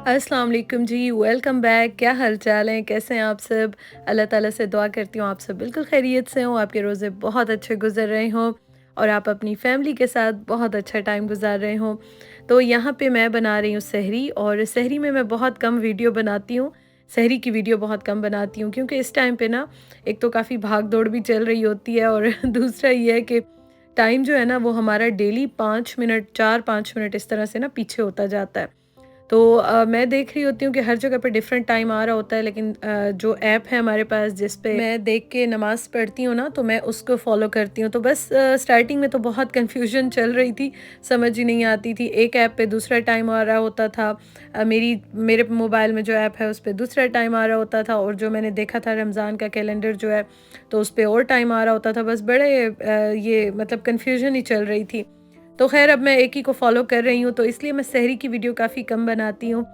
अस्सलाम वालेकुम जी, welcome back. क्या हाल चाल है, कैसे हैं आप सब? अल्लाह ताला से दुआ करती हूँ आप सब बिल्कुल खैरियत से हों, आपके रोज़े बहुत अच्छे गुजर रहे हों और आप अपनी फैमिली के साथ बहुत अच्छा टाइम गुजार रहे हों। तो यहाँ पे मैं बना रही हूँ सहरी, और सहरी में मैं बहुत कम वीडियो बनाती हूँ। सहरी की वीडियो बहुत कम बनाती हूँ क्योंकि इस टाइम पे ना एक तो काफ़ी भाग दौड़ भी चल रही होती है, और दूसरा ये है कि टाइम जो है ना वो हमारा डेली 5 मिनट 4-5 मिनट इस तरह से ना पीछे होता जाता है। तो मैं देख रही होती हूँ कि हर जगह पे डिफरेंट टाइम आ रहा होता है, लेकिन जो ऐप है हमारे पास जिस पे मैं देख के नमाज़ पढ़ती हूँ ना, तो मैं उसको फ़ॉलो करती हूँ। तो बस स्टार्टिंग में तो बहुत कन्फ्यूजन चल रही थी, समझ ही नहीं आती थी। एक ऐप पे दूसरा टाइम आ रहा होता था, मेरे मोबाइल में जो ऐप है उस पे दूसरा टाइम आ रहा होता था, और जो मैंने देखा था रमज़ान का कैलेंडर जो है, तो उस पे और टाइम आ रहा होता था। बस बड़े ये मतलब कन्फ्यूजन ही चल रही थी। तो ख़ैर अब मैं एक ही को फ़ॉलो कर रही हूँ, तो इसलिए मैं सहरी की वीडियो काफ़ी कम बनाती हूँ।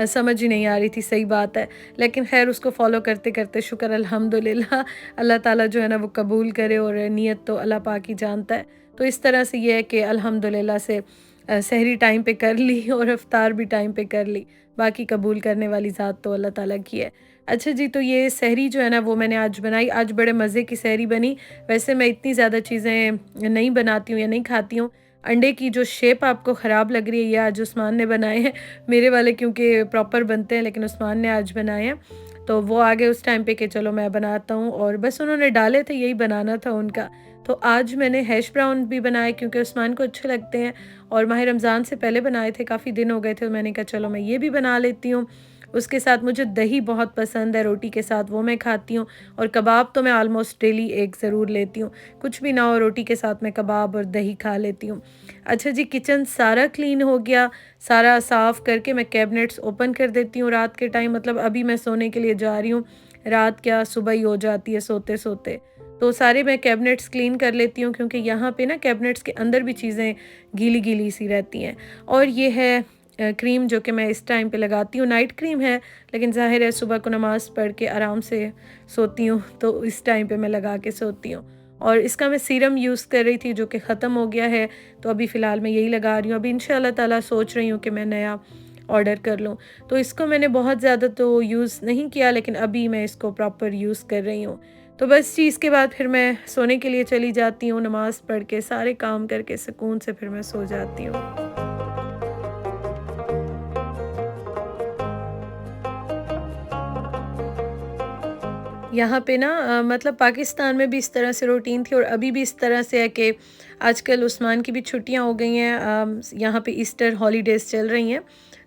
समझ ही नहीं आ रही थी, सही बात है। लेकिन ख़ैर उसको फ़ॉलो करते-करते शुक्र अल्हम्दुलिल्लाह, अल्लाह ताला जो है ना वो कबूल करे, और नियत तो अल्लाह पाक ही जानता है। तो इस तरह से ये है कि अल्हम्दुलिल्लाह से सहरी टाइम पे कर ली और इफ्तार भी टाइम पे कर ली। बाकी कबूल करने वाली ज़ात तो अल्लाह ताला की है। अच्छा जी, तो ये सहरी जो है ना वो मैंने आज बनाई। आज बड़े मज़े की सहरी बनी। वैसे मैं इतनी ज़्यादा चीज़ें नहीं बनाती हूँ या नहीं खाती हूँ। अंडे की जो शेप आपको ख़राब लग रही है, ये आज उस्मान ने बनाए हैं। मेरे वाले क्योंकि प्रॉपर बनते हैं, लेकिन उस्मान ने आज बनाए हैं। तो वो आ गए उस टाइम पे कि चलो मैं बनाता हूँ, और बस उन्होंने डाले थे, यही बनाना था उनका। तो आज मैंने हैश ब्राउन भी बनाए क्योंकि उस्मान को अच्छे लगते हैं, और माह रमज़ान से पहले बनाए थे, काफ़ी दिन हो गए थे, तो मैंने कहा चलो मैं ये भी बना लेती हूँ। उसके साथ मुझे दही बहुत पसंद है, रोटी के साथ वो मैं खाती हूँ, और कबाब तो मैं ऑलमोस्ट डेली एक ज़रूर लेती हूँ। कुछ भी ना हो, रोटी के साथ मैं कबाब और दही खा लेती हूँ। अच्छा जी, किचन सारा क्लीन हो गया, सारा साफ़ करके मैं कैबिनेट्स ओपन कर देती हूँ रात के टाइम, मतलब अभी मैं सोने के लिए जा रही हूँ, रात क्या सुबह ही हो जाती है सोते-सोते। तो सारे मैं कैबिनेट्स क्लीन कर लेती हूँ क्योंकि यहाँ पे ना कैबिनेट्स के अंदर भी चीज़ें गीली-गीली सी रहती हैं। और ये है क्रीम जो कि मैं इस टाइम पे लगाती हूँ, नाइट क्रीम है, लेकिन ज़ाहिर है सुबह को नमाज़ पढ़ के आराम से सोती हूँ, तो इस टाइम पे मैं लगा के सोती हूँ। और इसका मैं सीरम यूज़ कर रही थी जो कि ख़त्म हो गया है, तो अभी फ़िलहाल मैं यही लगा रही हूँ। अभी इंशाअल्लाह ताला सोच रही हूँ कि मैं नया ऑर्डर कर लूँ। तो इसको मैंने बहुत ज़्यादा तो यूज़ नहीं किया, लेकिन अभी मैं इसको प्रॉपर यूज़ कर रही हूँ। तो बस जी, इसके बाद फिर मैं सोने के लिए चली जाती हूँ, नमाज़ पढ़ के सारे काम करके सुकून से फिर मैं सो जाती हूँ। यहाँ पे ना मतलब पाकिस्तान में भी इस तरह से रूटीन थी, और अभी भी इस तरह से है कि आजकल उस्मान की भी छुट्टियाँ हो गई हैं। यहाँ पे ईस्टर हॉलीडेज़ चल रही हैं,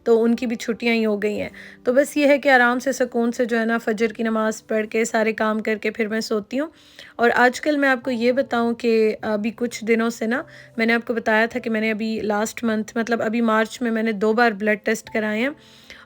तो उनकी भी छुट्टियाँ ही हो गई हैं। तो बस ये है कि आराम से सुकून से जो है ना फजर की नमाज़ पढ़ के सारे काम करके फिर मैं सोती हूँ। और आजकल मैं आपको ये बताऊँ कि अभी कुछ दिनों से ना, मैंने आपको बताया था कि मैंने अभी लास्ट मंथ मतलब अभी मार्च में मैंने 2 बार ब्लड टेस्ट कराए हैं।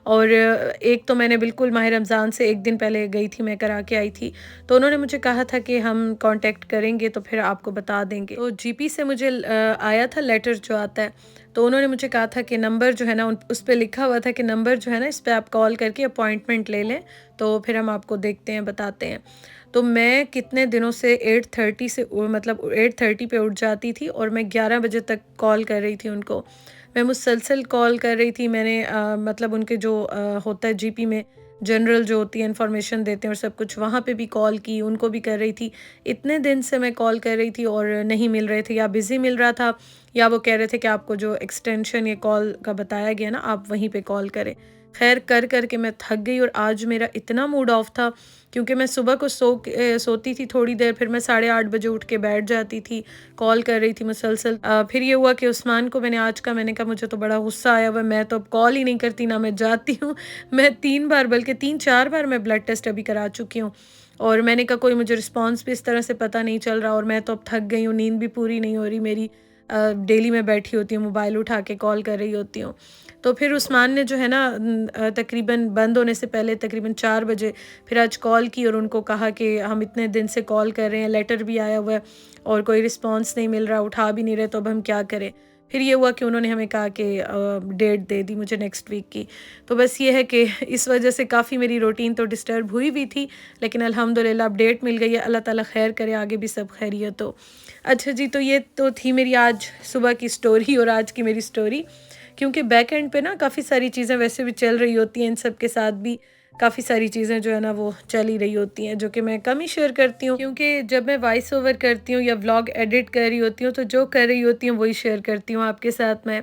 और एक तो मैंने बिल्कुल माह रमज़ान से 1 दिन पहले गई थी, मैं करा के आई थी। तो उन्होंने मुझे कहा था कि हम कॉन्टैक्ट करेंगे तो फिर आपको बता देंगे। तो जीपी से मुझे आया था लेटर जो आता है, तो उन्होंने मुझे कहा था कि नंबर जो है ना उस पे लिखा हुआ था कि नंबर जो है ना इस पे आप कॉल करके अपॉइंटमेंट ले लें, तो फिर हम आपको देखते हैं, बताते हैं। तो मैं कितने दिनों से 8:30 से मतलब 8:30 पे उठ जाती थी, और मैं 11 बजे तक कॉल कर रही थी उनको। मैं मुसलसल कॉल कर रही थी। मैंने मतलब उनके जो होता है जीपी में जनरल जो होती है इन्फॉर्मेशन देते हैं और सब कुछ, वहाँ पे भी कॉल की, उनको भी कर रही थी। इतने दिन से मैं कॉल कर रही थी और नहीं मिल रहे थे, या बिज़ी मिल रहा था, या वो कह रहे थे कि आपको जो एक्सटेंशन ये कॉल का बताया गया ना आप वहीं पे कॉल करें। ख़ैर कर कर के मैं थक गई, और आज मेरा इतना मूड ऑफ था क्योंकि मैं सुबह को सोती थी थोड़ी देर, फिर मैं 8:30 बजे उठ के बैठ जाती थी, कॉल कर रही थी मुसलसल। फिर ये हुआ कि उस्मान को मैंने आज का मैंने कहा मुझे तो बड़ा गुस्सा आया हुआ है, मैं तो अब कॉल ही नहीं करती, ना मैं जाती हूँ। मैं 3 बार बल्कि 3-4 बार मैं ब्लड टेस्ट अभी करा चुकी हूँ, और मैंने कहा कोई मुझे रिस्पॉन्स भी इस तरह से पता नहीं चल रहा, और मैं तो अब थक गई हूँ, नींद भी पूरी नहीं हो रही मेरी। डेली मैं बैठी होती हूँ, मोबाइल उठा के कॉल कर रही होती हूँ। तो फिर उस्मान ने जो है ना तकरीबन बंद होने से पहले तकरीबन 4 बजे फिर आज कॉल की, और उनको कहा कि हम इतने दिन से कॉल कर रहे हैं, लेटर भी आया हुआ है और कोई रिस्पॉन्स नहीं मिल रहा, उठा भी नहीं रहे, तो अब हम क्या करें। फिर ये हुआ कि उन्होंने हमें कहा कि डेट दे दी मुझे नेक्स्ट वीक की। तो बस ये है कि इस वजह से काफ़ी मेरी रूटीन तो डिस्टर्ब हुई भी थी, लेकिन अल्हम्दुलिल्लाह अब डेट मिल गई है, अल्लाह ताला खैर करे, आगे भी सब खैरियत हो। अच्छा जी, तो ये तो थी मेरी आज सुबह की स्टोरी और आज की मेरी स्टोरी, क्योंकि बैक एंड पे ना काफ़ी सारी चीज़ें वैसे भी चल रही होती हैं, इन सब के साथ भी काफ़ी सारी चीज़ें जो है ना वो चल ही रही होती हैं, जो कि मैं कम ही शेयर करती हूँ, क्योंकि जब मैं वॉइस ओवर करती हूँ या व्लॉग एडिट कर रही होती हूँ तो जो कर रही होती हूँ वही शेयर करती हूँ आपके साथ मैं।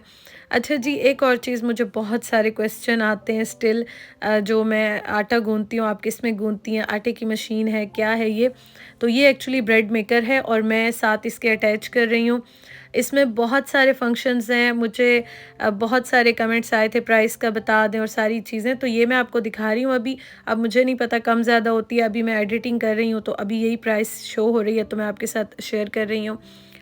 अच्छा जी, एक और चीज़, मुझे बहुत सारे क्वेश्चन आते हैं स्टिल, जो मैं आटा गूँथती हूँ, आप किस में गूँथती हैं, आटे की मशीन है, क्या है ये? तो ये एक्चुअली ब्रेड मेकर है और मैं साथ इसके अटैच कर रही हूँ। इसमें बहुत सारे फंक्शंस हैं, मुझे बहुत सारे कमेंट्स आए थे प्राइस का बता दें और सारी चीज़ें, तो ये मैं आपको दिखा रही हूँ अभी। अब मुझे नहीं पता कम ज़्यादा होती है, अभी मैं एडिटिंग कर रही हूँ तो अभी यही प्राइस शो हो रही है, तो मैं आपके साथ शेयर कर रही हूँ।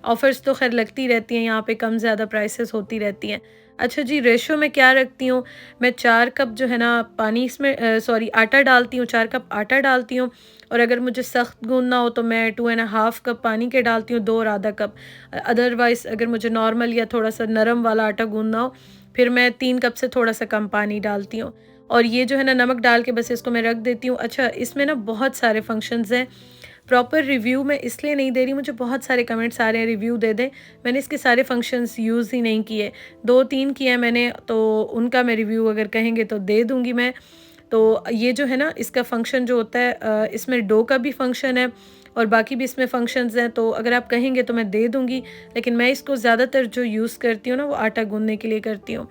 ऑफ़र्स तो ख़ैर लगती रहती हैं यहाँ पे, कम ज़्यादा प्राइसेस होती रहती हैं। अच्छा जी, रेशो में क्या रखती हूँ, मैं 4 कप जो है ना पानी इसमें सॉरी आटा डालती हूँ, 4 कप आटा डालती हूँ, और अगर मुझे सख्त गूँदना हो तो मैं 2 एंड हाफ़ कप पानी के डालती हूँ, 2 और आधा कप। अदरवाइज़ अगर मुझे नॉर्मल या थोड़ा-सा नरम वाला आटा गूँदना हो, फिर मैं 3 कप से थोड़ा-सा कम पानी डालती हूँ। और ये जो है ना नमक डाल के बस इसको मैं रख देती हूँ। अच्छा, इसमें ना बहुत सारे फंक्शंस हैं, प्रॉपर रिव्यू मैं इसलिए नहीं दे रही, मुझे बहुत सारे कमेंट्स आ रहे हैं रिव्यू दे दें। मैंने इसके सारे फंक्शंस यूज़ ही नहीं किए, 2-3 किए हैं मैंने, तो उनका मैं रिव्यू अगर कहेंगे तो दे दूँगी मैं। तो ये जो है ना इसका फ़ंक्शन जो होता है, इसमें डो का भी फ़ंक्शन है और बाकी भी इसमें फ़ंक्शंस हैं, तो अगर आप कहेंगे तो मैं दे दूँगी। लेकिन मैं इसको ज़्यादातर जो यूज़ करती हूँ ना वो आटा गूँथने के लिए करती हूँ।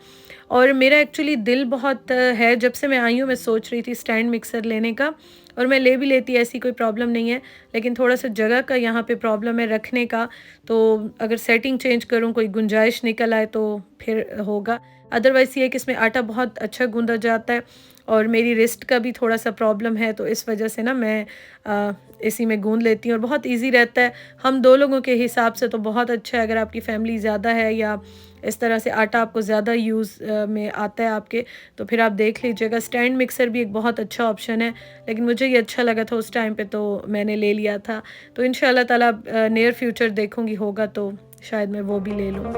और मेरा एक्चुअली दिल बहुत है, जब से मैं आई हूँ मैं सोच रही थी स्टैंड मिक्सर लेने का, और मैं ले भी लेती, ऐसी कोई प्रॉब्लम नहीं है, लेकिन थोड़ा-सा जगह का यहाँ पे प्रॉब्लम है रखने का, तो अगर सेटिंग चेंज करूँ, कोई गुंजाइश निकल आए तो फिर होगा। अदरवाइज़ ये है कि इसमें आटा बहुत अच्छा गूँधा जाता है और मेरी रिस्ट का भी थोड़ा-सा प्रॉब्लम है, तो इस वजह से ना मैं इसी में गूँध लेती हूँ और बहुत ईज़ी रहता है। हम 2 लोगों के हिसाब से तो बहुत अच्छा है, अगर आपकी फैमिली ज़्यादा है या इस तरह से आटा आपको ज़्यादा यूज़ में आता है आपके, तो फिर आप देख लीजिएगा। स्टैंड मिक्सर भी एक बहुत अच्छा ऑप्शन है, लेकिन मुझे ये अच्छा लगा था उस टाइम पे तो मैंने ले लिया था। तो इंशाअल्लाह ताला नियर फ्यूचर देखूँगी, होगा तो शायद मैं वो भी ले लूँ।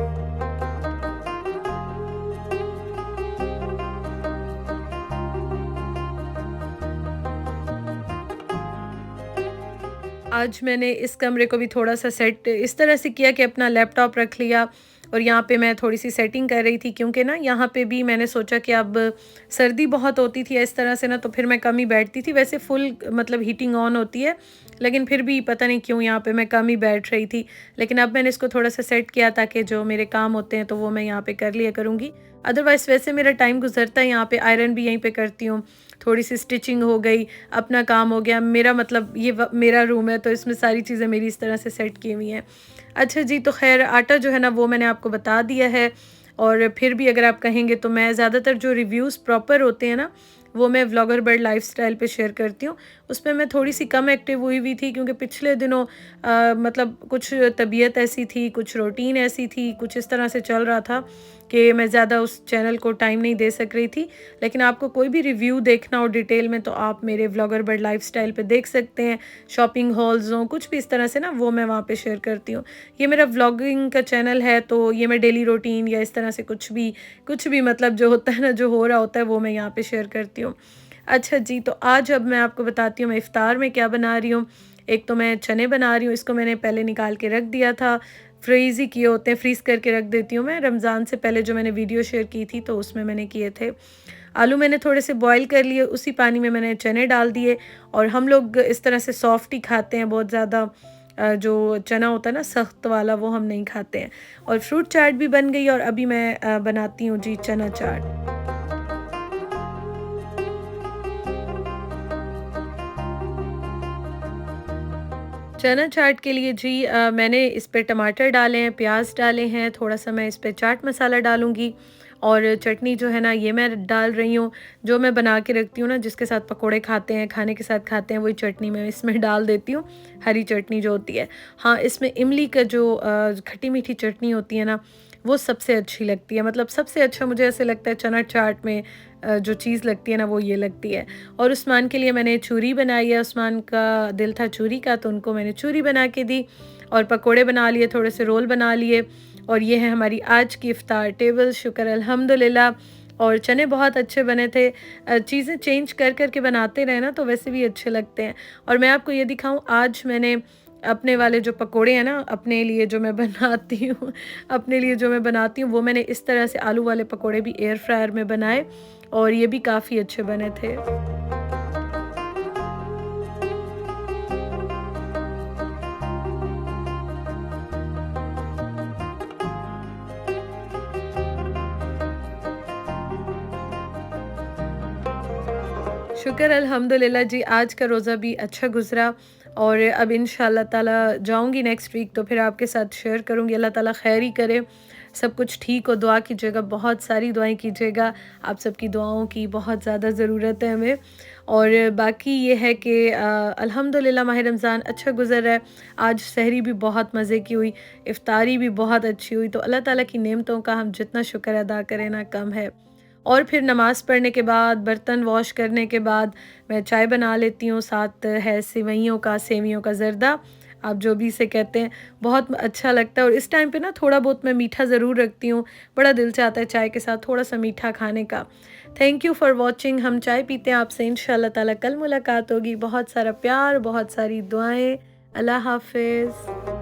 आज मैंने इस कमरे को भी थोड़ा-सा सेट इस तरह से किया कि अपना लैपटॉप रख लिया और यहाँ पे मैं थोड़ी-सी सेटिंग कर रही थी, क्योंकि ना यहाँ पे भी मैंने सोचा कि अब सर्दी बहुत होती थी इस तरह से ना, तो फिर मैं कम ही बैठती थी। वैसे फुल मतलब हीटिंग ऑन होती है, लेकिन फिर भी पता नहीं क्यों यहाँ पे मैं कम ही बैठ रही थी। लेकिन अब मैंने इसको थोड़ा-सा सेट किया ताकि जो मेरे काम होते हैं तो वो मैं यहाँ पे कर लिया करूँगी। अदरवाइज़ वैसे मेरा टाइम गुज़रता है यहाँ पे, आयरन भी यहीं पे करती हूँ, थोड़ी-सी स्टिचिंग हो गई, अपना काम हो गया। मेरा मतलब ये मेरा रूम है तो इसमें सारी चीज़ें मेरी इस तरह से सेट की हुई हैं। अच्छा जी, तो ख़ैर आटा जो है ना वो मैंने आपको बता दिया है, और फिर भी अगर आप कहेंगे तो मैं ज़्यादातर जो रिव्यूज़ प्रॉपर होते हैं ना वो मैं व्लॉगर बर्ड लाइफ़स्टाइल पे शेयर करती हूँ। उसमें मैं थोड़ी-सी कम एक्टिव हुई हुई थी, क्योंकि पिछले दिनों मतलब कुछ तबीयत ऐसी थी, कुछ रूटीन ऐसी थी, कुछ इस तरह से चल रहा था कि मैं ज़्यादा उस चैनल को टाइम नहीं दे सक रही थी। लेकिन आपको कोई भी रिव्यू देखना हो डिटेल में तो आप मेरे व्लॉगर बर्ड लाइफ़स्टाइल पे देख सकते हैं। शॉपिंग हॉल्स हों, कुछ भी इस तरह से ना वो मैं वहाँ पे शेयर करती हूँ। ये मेरा व्लॉगिंग का चैनल है, तो ये मैं डेली रूटीन या इस तरह से कुछ भी मतलब जो होता है ना, जो हो रहा होता है वो मैं यहाँ पे शेयर करती हूँ। अच्छा जी, तो आज अब मैं आपको बताती हूँ मैं इफ़्तार में क्या बना रही हूँ। एक तो मैं चने बना रही हूँ, इसको मैंने पहले निकाल के रख दिया था, फ्रीज़ ही किए होते हैं, फ्रीज़ करके रख देती हूँ मैं। रमज़ान से पहले जो मैंने वीडियो शेयर की थी तो उसमें मैंने किए थे। आलू मैंने थोड़े से बॉयल कर लिए, उसी पानी में मैंने चने डाल दिए, और हम लोग इस तरह से सॉफ्ट ही खाते हैं, बहुत ज़्यादा जो चना होता है ना सख्त वाला वो हम नहीं खाते हैं। और फ्रूट चाट भी बन गई, और अभी मैं बनाती हूँ जी चना चाट। चना चाट के लिए जी मैंने इस पे टमाटर डाले हैं, प्याज डाले हैं, थोड़ा-सा मैं इस पे चाट मसाला डालूँगी, और चटनी जो है ना ये मैं डाल रही हूँ। जो मैं बना के रखती हूँ ना, जिसके साथ पकोड़े खाते हैं, खाने के साथ खाते हैं, वही चटनी मैं इसमें डाल देती हूँ, हरी चटनी जो होती है। हाँ, इसमें इमली का जो खट्टी-मीठी चटनी होती है ना, वो सबसे अच्छी लगती है। मतलब सबसे अच्छा मुझे ऐसे लगता है चना चाट में जो चीज़ लगती है ना वो ये लगती है। और उस्मान के लिए मैंने चूरी बनाई है, उस्मान का दिल था चूरी का तो उनको मैंने चूरी बना के दी, और पकोड़े बना लिए, थोड़े से रोल बना लिए, और ये है हमारी आज की इफ्तार टेबल। शुक्र अल्हम्दुलिल्लाह। और चने बहुत अच्छे बने थे। चीज़ें चेंज कर कर के बनाते रहे ना तो वैसे भी अच्छे लगते हैं। और मैं आपको ये दिखाऊं, आज मैंने अपने वाले जो पकोड़े हैं ना, अपने लिए जो मैं बनाती हूँ अपने लिए जो मैं बनाती हूँ वो मैंने इस तरह से आलू वाले पकोड़े भी एयर फ्रायर में बनाए और ये भी काफ़ी अच्छे बने थे। शुक्र अल्हम्दुलिल्लाह जी, आज का रोज़ा भी अच्छा गुज़रा और अब इंशाअल्लाह ताला जाऊँगी नेक्स्ट वीक तो फिर आपके साथ शेयर करूँगी। अल्लाह ताला खैर ही करे, सब कुछ ठीक हो। दुआ कीजिएगा, बहुत सारी दुआएं कीजिएगा। आप सबकी दुआओं की बहुत ज़्यादा ज़रूरत है हमें। और बाकी ये है कि अल्हम्दुलिल्लाह माह रमज़ान अच्छा गुज़र रहा है। आज सहरी भी बहुत मज़े की हुई, इफ़्तारी भी बहुत अच्छी हुई। तो अल्लाह ताला की नेमतों का हम जितना शुक्र अदा करें ना कम है। और फिर नमाज़ पढ़ने के बाद, बर्तन वॉश करने के बाद मैं चाय बना लेती हूँ, साथ है सेवियों का ज़र्दा, आप जो भी इसे कहते हैं। बहुत अच्छा लगता है और इस टाइम पे ना थोड़ा बहुत मैं मीठा ज़रूर रखती हूँ। बड़ा दिल चाहता है चाय के साथ थोड़ा-सा मीठा खाने का। Thank you for watching. हम चाय पीते हैं, आपसे इंशाअल्लाह ताला कल मुलाकात होगी। बहुत सारा प्यार, बहुत सारी दुआएँ। अल्लाह हाफ़िज़।